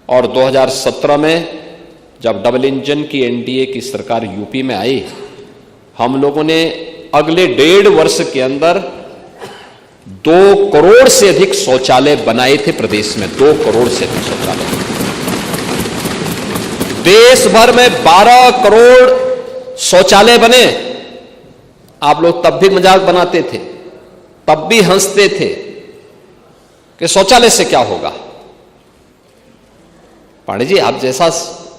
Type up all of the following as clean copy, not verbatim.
और 2017 में जब डबल इंजन की एनडीए की सरकार यूपी में आई, हम लोगों ने अगले 1.5 वर्ष के अंदर 2 करोड़ से अधिक शौचालय बनाए थे प्रदेश में। 2 करोड़ से अधिक शौचालय। देश भर में 12 करोड़ शौचालय बने। आप लोग तब भी मजाक बनाते थे, तब भी हंसते थे कि शौचालय से क्या होगा। पांडे जी, आप जैसा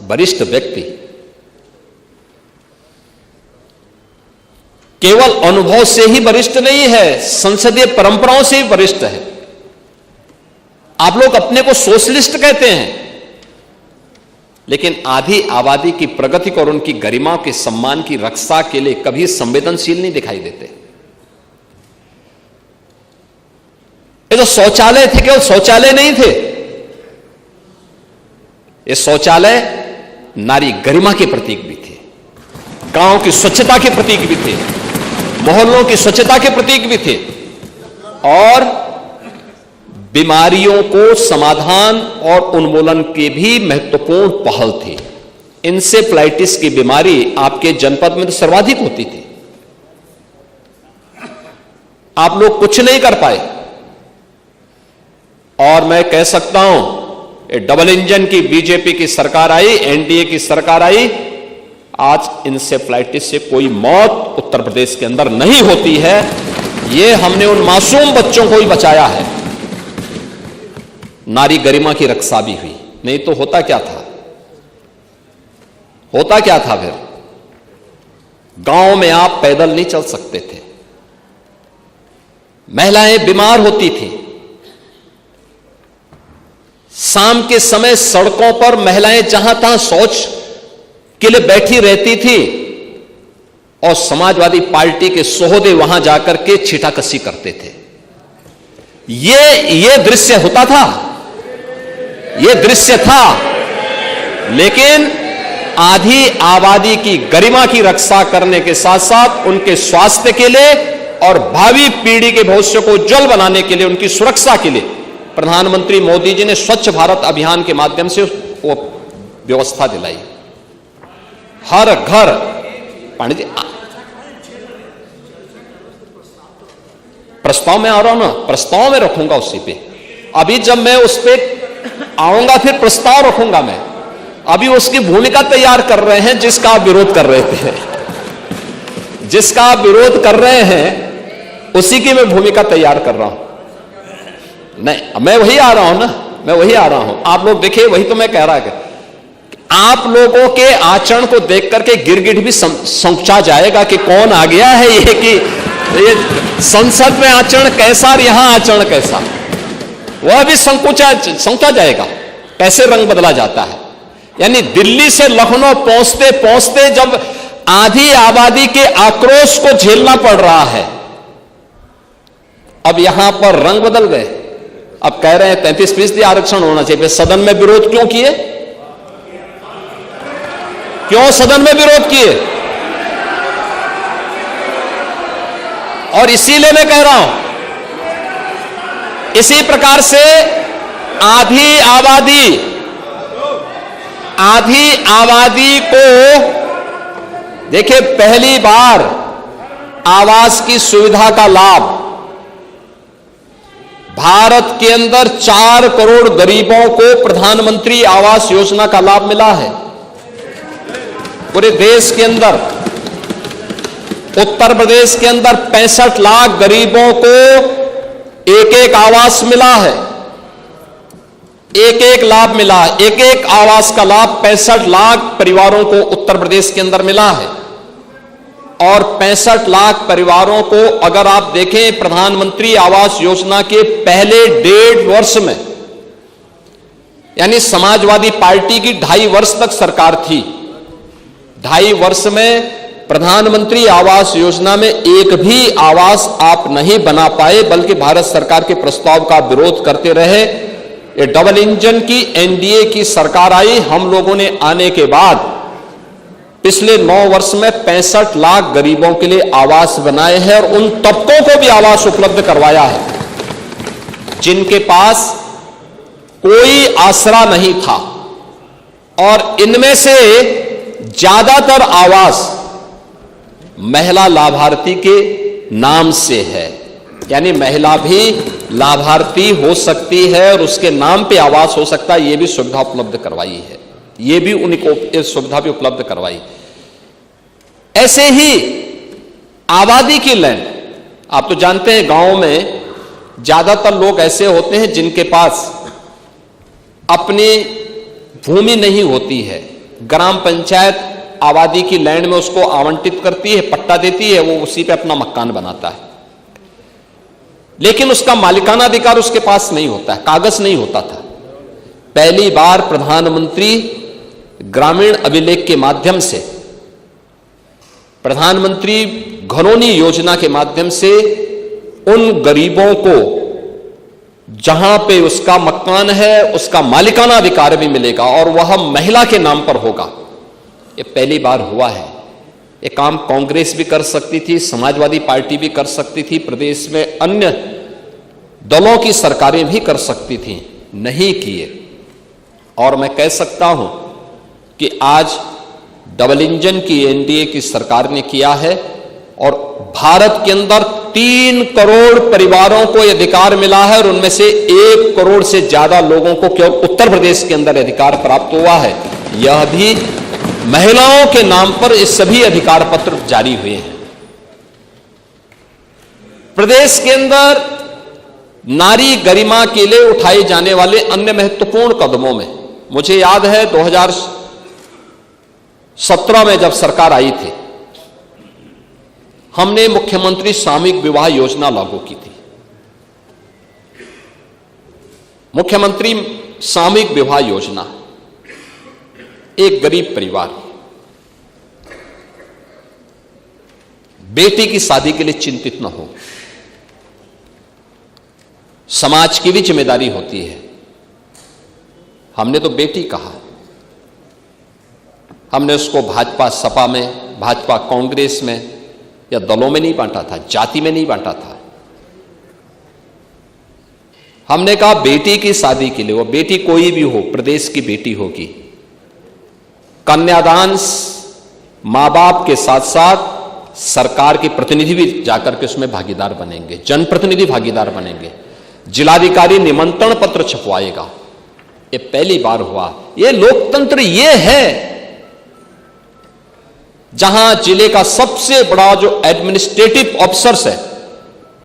वरिष्ठ व्यक्ति केवल अनुभव से ही वरिष्ठ नहीं है, संसदीय परंपराओं से ही वरिष्ठ है। आप लोग अपने को सोशलिस्ट कहते हैं, लेकिन आधी आबादी की प्रगति और उनकी गरिमा के सम्मान की रक्षा के लिए कभी संवेदनशील नहीं दिखाई देते। ये जो शौचालय थे, केवल शौचालय नहीं थे, ये शौचालय नारी गरिमा के प्रतीक भी थे, गांव की स्वच्छता के प्रतीक भी थे, मोहल्लों की स्वच्छता के प्रतीक भी थे, और बीमारियों को समाधान और उन्मूलन के भी महत्वपूर्ण पहल थे। इंसेफ्लाइटिस की बीमारी आपके जनपद में तो सर्वाधिक होती थी, आप लोग कुछ नहीं कर पाए। और मैं कह सकता हूं, डबल इंजन की बीजेपी की सरकार आई, एनडीए की सरकार आई, आज इंसेफ्लाइटिस से कोई मौत उत्तर प्रदेश के अंदर नहीं होती है। ये हमने उन मासूम बच्चों को ही बचाया है। नारी गरिमा की रक्षा भी हुई, नहीं तो होता क्या था, होता क्या था फिर? गांव में आप पैदल नहीं चल सकते थे, महिलाएं बीमार होती थी, शाम के समय सड़कों पर महिलाएं जहां तहां शौच के लिए बैठी रहती थी, और समाजवादी पार्टी के सोहदे वहां जाकर के छीटाकशी करते थे। ये दृश्य होता था, ये दृश्य था। लेकिन आधी आबादी की गरिमा की रक्षा करने के साथ साथ उनके स्वास्थ्य के लिए और भावी पीढ़ी के भविष्य को उज्जवल बनाने के लिए, उनकी सुरक्षा के लिए प्रधानमंत्री मोदी जी ने स्वच्छ भारत अभियान के माध्यम से वो व्यवस्था दिलाई। हर घर, पांडे जी प्रस्ताव में आ रहा हूं ना, प्रस्ताव में रखूंगा उसी पे। अभी जब मैं उस पे आऊंगा फिर प्रस्ताव रखूंगा मैं। अभी उसकी भूमिका तैयार कर रहे हैं जिसका आप विरोध कर रहे थे, जिसका आप विरोध कर रहे हैं उसी की मैं भूमिका तैयार कर रहा हूं। नहीं, मैं वही आ रहा हूं ना, मैं वही आ रहा हूं। आप लोग देखिए, वही तो मैं कह रहा है, आप लोगों के आचरण को देख करके गिरगिट भी समझा जाएगा कि कौन आ गया है, ये कि ये संसद में आचरण कैसा और यहां आचरण कैसा, वह भी समझा जाएगा कैसे रंग बदला जाता है। यानी दिल्ली से लखनऊ पहुंचते पहुंचते जब आधी आबादी के आक्रोश को झेलना पड़ रहा है, अब यहां पर रंग बदल गए। अब कह रहे हैं 33% आरक्षण होना चाहिए। सदन में विरोध क्यों किए? क्यों सदन में विरोध किए? और इसीलिए मैं कह रहा हूं, इसी प्रकार से आधी आबादी को देखिए, पहली बार आवास की सुविधा का लाभ भारत के अंदर 4 करोड़ गरीबों को प्रधानमंत्री आवास योजना का लाभ मिला है। पूरे देश के अंदर, उत्तर प्रदेश के अंदर 65 लाख गरीबों को एक आवास मिला है, एक लाभ मिला है। एक आवास का लाभ 65 लाख परिवारों को उत्तर प्रदेश के अंदर मिला है। और 65 लाख परिवारों को अगर आप देखें, प्रधानमंत्री आवास योजना के पहले 1.5 वर्ष में, यानी समाजवादी पार्टी की 2.5 वर्ष तक सरकार थी, 2.5 वर्ष में प्रधानमंत्री आवास योजना में एक भी आवास आप नहीं बना पाए, बल्कि भारत सरकार के प्रस्ताव का विरोध करते रहे। ये डबल इंजन की एनडीए की सरकार आई, हम लोगों ने आने के बाद पिछले 9 वर्ष में 65 लाख गरीबों के लिए आवास बनाए हैं, और उन तबकों को भी आवास उपलब्ध करवाया है जिनके पास कोई आसरा नहीं था। और इनमें से ज्यादातर आवास महिला लाभार्थी के नाम से है, यानी महिला भी लाभार्थी हो सकती है और उसके नाम पे आवास हो सकता है। यह भी सुविधा उपलब्ध करवाई है, यह भी उनको सुविधा भी उपलब्ध करवाई। ऐसे ही आबादी की लैंड, आप तो जानते हैं गांव में ज्यादातर लोग ऐसे होते हैं जिनके पास अपनी भूमि नहीं होती है। ग्राम पंचायत आबादी की लैंड में उसको आवंटित करती है, पट्टा देती है, वो उसी पे अपना मकान बनाता है, लेकिन उसका मालिकाना अधिकार उसके पास नहीं होता है, कागज नहीं होता था। पहली बार प्रधानमंत्री ग्रामीण अभिलेख के माध्यम से, प्रधानमंत्री घरौनी योजना के माध्यम से उन गरीबों को जहां पे उसका मकान है उसका मालिकाना अधिकार भी मिलेगा और वह महिला के नाम पर होगा। ये पहली बार हुआ है। ये काम कांग्रेस भी कर सकती थी, समाजवादी पार्टी भी कर सकती थी, प्रदेश में अन्य दलों की सरकारें भी कर सकती थी, नहीं किए। और मैं कह सकता हूं कि आज डबल इंजन की एनडीए की सरकार ने किया है और भारत के अंदर 3 करोड़ परिवारों को यह अधिकार मिला है और उनमें से 1 करोड़ से ज्यादा लोगों को केवल उत्तर प्रदेश के अंदर अधिकार प्राप्त हुआ है। यह भी महिलाओं के नाम पर ये सभी अधिकार पत्र जारी हुए हैं। प्रदेश के अंदर नारी गरिमा के लिए उठाए जाने वाले अन्य महत्वपूर्ण कदमों में मुझे याद है 2017 में जब सरकार आई थी, हमने मुख्यमंत्री सामूहिक विवाह योजना लागू की थी। मुख्यमंत्री सामूहिक विवाह योजना, एक गरीब परिवार बेटी की शादी के लिए चिंतित न हो, समाज की भी जिम्मेदारी होती है। हमने तो बेटी कहा, हमने उसको भाजपा सपा में, भाजपा कांग्रेस में या दलों में नहीं बांटा था, जाति में नहीं बांटा था। हमने कहा बेटी की शादी के लिए, वो बेटी कोई भी हो, प्रदेश की बेटी होगी, कन्यादान मां बाप के साथ साथ सरकार के प्रतिनिधि भी जाकर के उसमें भागीदार बनेंगे, जनप्रतिनिधि भागीदार बनेंगे, जिलाधिकारी निमंत्रण पत्र छपवाएगा। ये पहली बार हुआ। ये लोकतंत्र ये है जहां जिले का सबसे बड़ा जो एडमिनिस्ट्रेटिव ऑफिसर्स है